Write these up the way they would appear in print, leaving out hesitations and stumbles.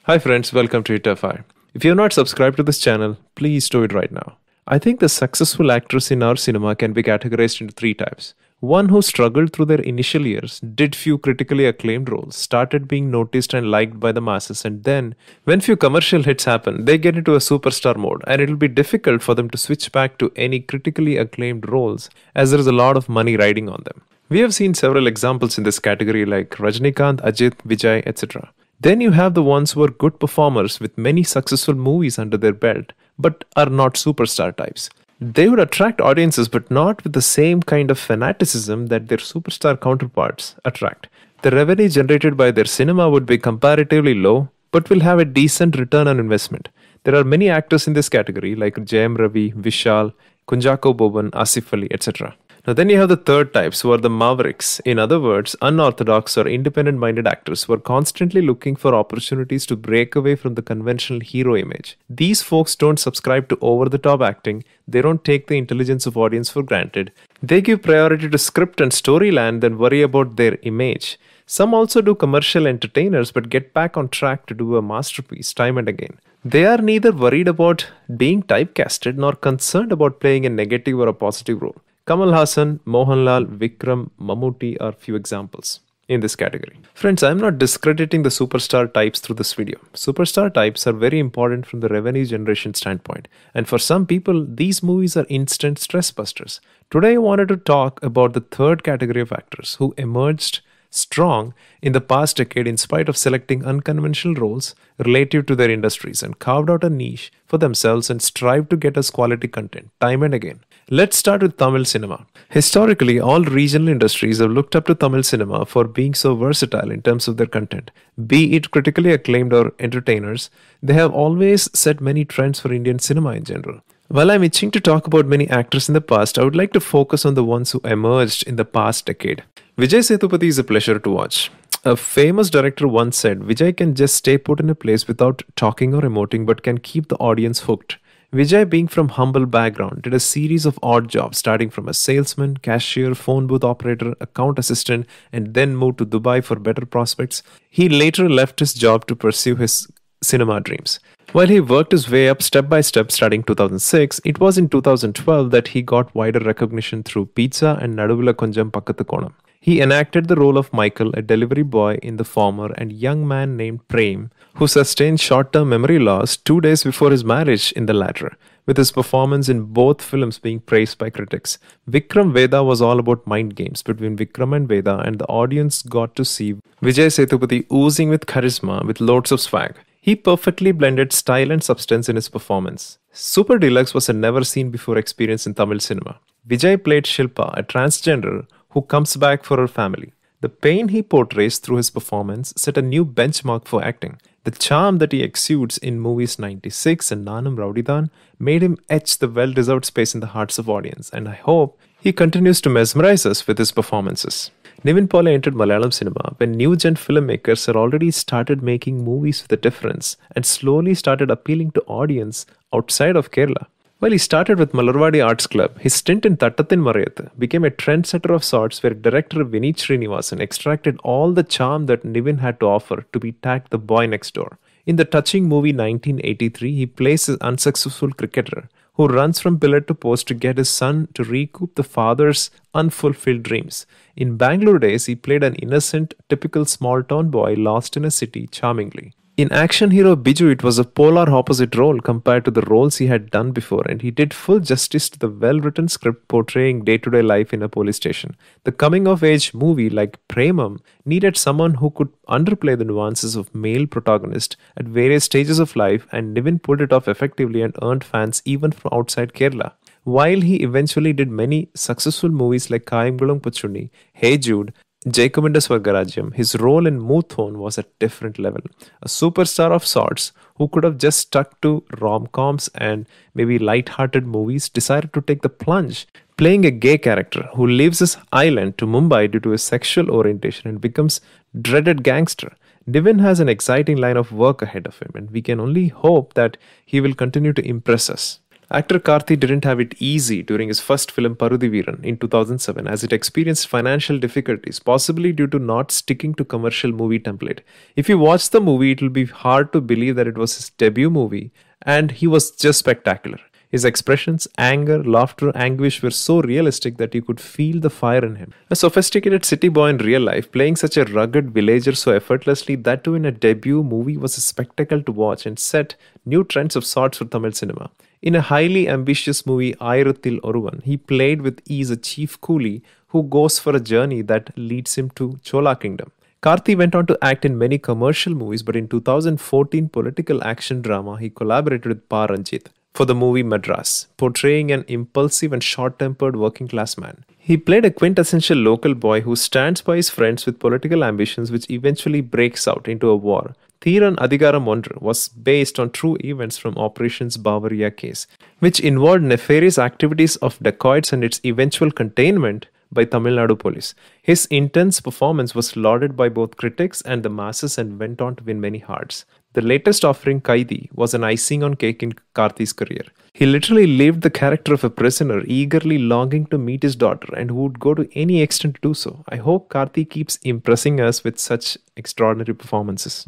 Hi friends, welcome to ITFI. If you have not subscribed to this channel, please do it right now. I think the successful actors in our cinema can be categorized into three types. One who struggled through their initial years, did few critically acclaimed roles, started being noticed and liked by the masses, and then, when few commercial hits happen, they get into a superstar mode, and it'll be difficult for them to switch back to any critically acclaimed roles as there is a lot of money riding on them. We have seen several examples in this category like Rajnikant, Ajit, Vijay, etc. Then you have the ones who are good performers with many successful movies under their belt, but are not superstar types. They would attract audiences, but not with the same kind of fanaticism that their superstar counterparts attract. The revenue generated by their cinema would be comparatively low, but will have a decent return on investment. There are many actors in this category like Jayam Ravi, Vishal, Kunjako Boban, Asif Ali, etc. Now then you have the third types who are the mavericks, in other words, unorthodox or independent-minded actors who are constantly looking for opportunities to break away from the conventional hero image. These folks don't subscribe to over-the-top acting, they don't take the intelligence of audience for granted, they give priority to script and storyline than worry about their image. Some also do commercial entertainers but get back on track to do a masterpiece time and again. They are neither worried about being typecasted nor concerned about playing a negative or a positive role. Kamal Hassan, Mohanlal, Vikram, Mammootty are few examples in this category. Friends, I am not discrediting the superstar types through this video. Superstar types are very important from the revenue generation standpoint, and for some people, these movies are instant stress busters. Today I wanted to talk about the third category of actors who emerged strong in the past decade in spite of selecting unconventional roles relative to their industries and carved out a niche for themselves and strive to get us quality content time and again. Let's start with Tamil cinema. Historically, all regional industries have looked up to Tamil cinema for being so versatile in terms of their content. Be it critically acclaimed or entertainers, they have always set many trends for Indian cinema in general. While I'm itching to talk about many actors in the past, I would like to focus on the ones who emerged in the past decade. Vijay Sethupathi is a pleasure to watch. A famous director once said, Vijay can just stay put in a place without talking or emoting but can keep the audience hooked. Vijay, being from humble background, did a series of odd jobs starting from a salesman, cashier, phone booth operator, account assistant, and then moved to Dubai for better prospects. He later left his job to pursue his cinema dreams. While he worked his way up step by step starting 2006, it was in 2012 that he got wider recognition through Pizza and Naduvula Konjam Pakkathu Konam. He enacted the role of Michael, a delivery boy in the former, and young man named Prem, who sustained short-term memory loss 2 days before his marriage in the latter, with his performance in both films being praised by critics. Vikram Veda was all about mind games between Vikram and Veda, and the audience got to see Vijay Sethupathi oozing with charisma with loads of swag. He perfectly blended style and substance in his performance. Super Deluxe was a never-seen-before experience in Tamil cinema. Vijay played Shilpa, a transgender who comes back for her family. The pain he portrays through his performance set a new benchmark for acting. The charm that he exudes in movies 96 and Nanam Rowdythan made him etch the well-deserved space in the hearts of audience, and I hope he continues to mesmerize us with his performances. Nivin Pauly entered Malayalam cinema when new-gen filmmakers had already started making movies with a difference and slowly started appealing to audience outside of Kerala. While he started with Malarwadi Arts Club, his stint in Tattathin Marayathu became a trendsetter of sorts where director Vineet Srinivasan extracted all the charm that Nivin had to offer to be tagged the boy next door. In the touching movie 1983, he plays an unsuccessful cricketer who runs from pillar to post to get his son to recoup the father's unfulfilled dreams. In Bangalore Days, he played an innocent, typical small-town boy lost in a city charmingly. In action hero Biju, it was a polar opposite role compared to the roles he had done before, and he did full justice to the well-written script portraying day-to-day life in a police station. The coming-of-age movie like Premam needed someone who could underplay the nuances of male protagonist at various stages of life, and Nivin pulled it off effectively and earned fans even from outside Kerala. While he eventually did many successful movies like Kayamkulam Pachunni, Hey Jude, Jayakaminda Swargarajyam, his role in Moothon was at different level. A superstar of sorts who could have just stuck to rom-coms and maybe light-hearted movies decided to take the plunge, playing a gay character who leaves his island to Mumbai due to his sexual orientation and becomes dreaded gangster. Nivin has an exciting line of work ahead of him, and we can only hope that he will continue to impress us. Actor Karthi didn't have it easy during his first film Parudi Veeran in 2007 as it experienced financial difficulties, possibly due to not sticking to commercial movie template. If you watch the movie, it will be hard to believe that it was his debut movie, and he was just spectacular. His expressions, anger, laughter, anguish were so realistic that you could feel the fire in him. A sophisticated city boy in real life, playing such a rugged villager so effortlessly, that too in a debut movie, was a spectacle to watch and set new trends of sorts for Tamil cinema. In a highly ambitious movie, Ayirathil Oruvan, he played with ease a chief coolie who goes for a journey that leads him to Chola Kingdom. Karthi went on to act in many commercial movies, but in 2014 political action drama, he collaborated with Pa Ranjit for the movie Madras, portraying an impulsive and short-tempered working-class man. He played a quintessential local boy who stands by his friends with political ambitions which eventually breaks out into a war. Thiran Adhigaram Ondru was based on true events from Operations Bavaria case, which involved nefarious activities of dacoits and its eventual containment by Tamil Nadu police. His intense performance was lauded by both critics and the masses and went on to win many hearts. The latest offering, Kaidi, was an icing on cake in Karthi's career. He literally lived the character of a prisoner, eagerly longing to meet his daughter and who would go to any extent to do so. I hope Karthi keeps impressing us with such extraordinary performances.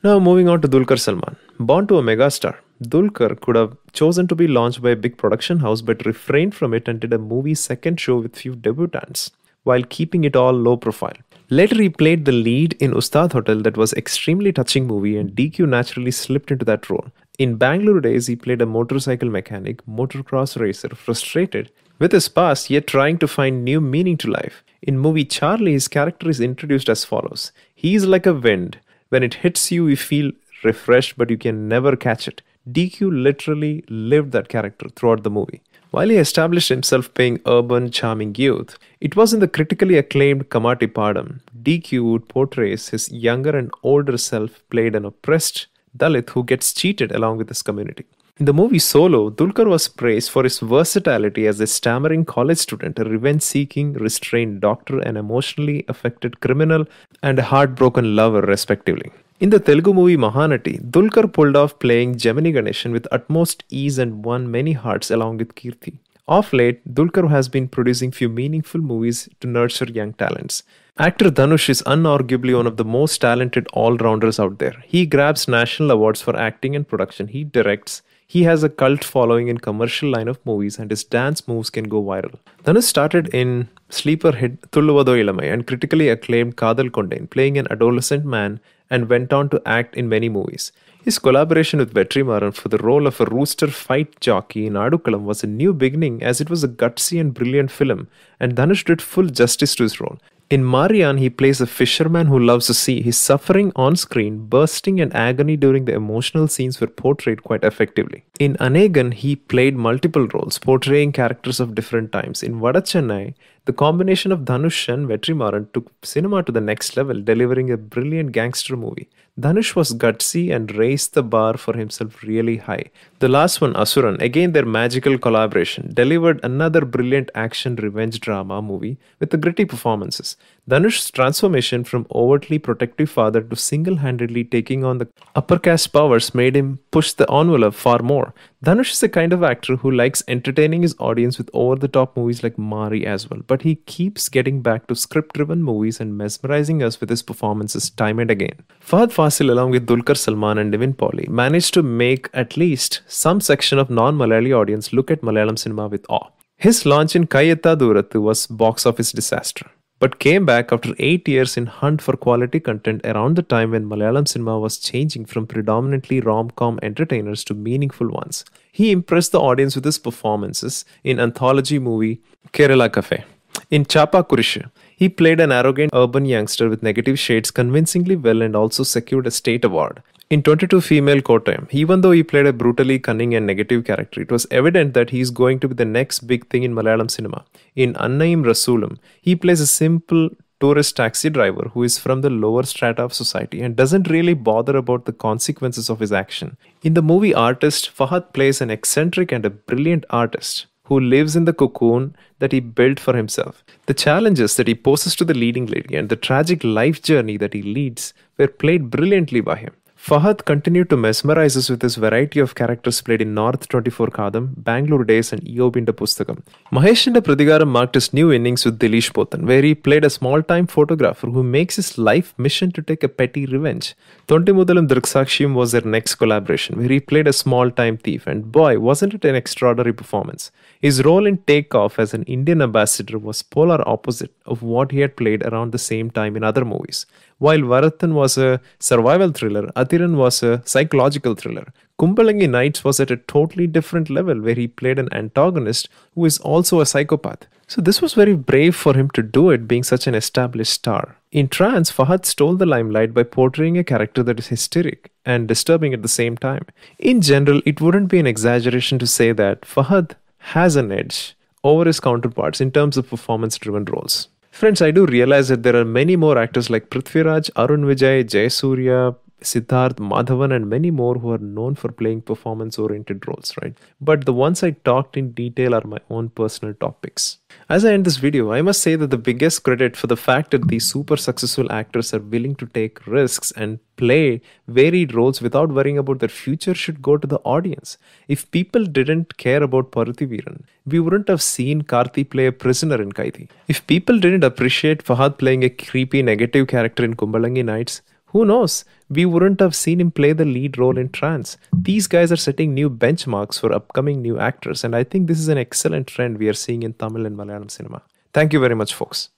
Now moving on to Dulquer Salmaan. Born to a megastar, Dulquer could have chosen to be launched by a big production house but refrained from it and did a movie second show with few debutants, while keeping it all low profile. Later he played the lead in Ustad Hotel, that was extremely touching movie, and DQ naturally slipped into that role. In Bangalore days he played a motorcycle mechanic, motocross racer, frustrated with his past yet trying to find new meaning to life. In movie Charlie, his character is introduced as follows. He is like a wind. When it hits you, you feel refreshed but you can never catch it. DQ literally lived that character throughout the movie. While he established himself playing urban, charming youth, it was in the critically acclaimed Kamati Padam. DQ would portray his younger and older self played an oppressed Dalit who gets cheated along with his community. In the movie Solo, Dulquer was praised for his versatility as a stammering college student, a revenge-seeking, restrained doctor, an emotionally affected criminal, and a heartbroken lover, respectively. In the Telugu movie Mahanati, Dulquer pulled off playing Gemini Ganeshan with utmost ease and won many hearts along with Kirti. Of late, Dulquer has been producing few meaningful movies to nurture young talents. Actor Dhanush is unarguably one of the most talented all-rounders out there. He grabs national awards for acting and production. He directs. He has a cult following in commercial line of movies and his dance moves can go viral. Dhanush started in sleeper hit Thulluvado Ilamai and critically acclaimed Kadal Kondain, playing an adolescent man, and went on to act in many movies. His collaboration with Vetrimaran for the role of a rooster fight jockey in Adukalam was a new beginning as it was a gutsy and brilliant film, and Dhanush did full justice to his role. In Marian, he plays a fisherman who loves the sea. His suffering on screen, bursting and agony during the emotional scenes were portrayed quite effectively. In Anegan, he played multiple roles, portraying characters of different times. In Vada Chennai, the combination of Dhanush and Vetrimaran took cinema to the next level, delivering a brilliant gangster movie. Dhanush was gutsy and raised the bar for himself really high. The last one, Asuran, again their magical collaboration, delivered another brilliant action revenge drama movie with the gritty performances. Dhanush's transformation from overtly protective father to single-handedly taking on the upper caste powers made him push the envelope far more. Dhanush is the kind of actor who likes entertaining his audience with over-the-top movies like Mari as well, but he keeps getting back to script-driven movies and mesmerizing us with his performances time and again. Fahad Fasil, along with Dulquer Salmaan and Nivin Pauly, managed to make at least some section of non-Malayali audience look at Malayalam cinema with awe. His launch in Kayyetta Doorathu was box office disaster, but came back after 8 years in hunt for quality content around the time when Malayalam cinema was changing from predominantly rom-com entertainers to meaningful ones. He impressed the audience with his performances in anthology movie Kerala Cafe. In Chapa Kurishu, he played an arrogant urban youngster with negative shades convincingly well and also secured a state award. In 22 Female Kottayam, even though he played a brutally cunning and negative character, it was evident that he is going to be the next big thing in Malayalam cinema. In Annaim Rasulam, he plays a simple tourist taxi driver who is from the lower strata of society and doesn't really bother about the consequences of his action. In the movie Artist, Fahad plays an eccentric and a brilliant artist who lives in the cocoon that he built for himself. The challenges that he poses to the leading lady and the tragic life journey that he leads were played brilliantly by him. Fahad continued to mesmerize us with his variety of characters played in North 24 Kadam, Bangalore Days, and Eobinda Pustakam. Maheshinde Prathigaram marked his new innings with Dilish Potan, where he played a small-time photographer who makes his life mission to take a petty revenge. Tonti Mudalam Dirksakshiyam was their next collaboration, where he played a small-time thief, and boy, wasn't it an extraordinary performance. His role in Takeoff as an Indian ambassador was polar opposite of what he had played around the same time in other movies. While Varathan was a survival thriller, Athiran was a psychological thriller. Kumbalangi Nights was at a totally different level where he played an antagonist who is also a psychopath. So this was very brave for him to do it, being such an established star. In Trance, Fahad stole the limelight by portraying a character that is hysteric and disturbing at the same time. In general, it wouldn't be an exaggeration to say that Fahad has an edge over his counterparts in terms of performance-driven roles. Friends, I do realize that there are many more actors like Prithviraj, Arun Vijay, Jayasurya, Siddharth, Madhavan, and many more who are known for playing performance-oriented roles, right? But the ones I talked in detail are my own personal topics. As I end this video, I must say that the biggest credit for the fact that these super successful actors are willing to take risks and play varied roles without worrying about their future should go to the audience. If people didn't care about Parathiveeran, we wouldn't have seen Karthi play a prisoner in Kaidi. If people didn't appreciate Fahad playing a creepy negative character in Kumbalangi Nights, who knows? We wouldn't have seen him play the lead role in Trance. These guys are setting new benchmarks for upcoming new actors, and I think this is an excellent trend we are seeing in Tamil and Malayalam cinema. Thank you very much, folks.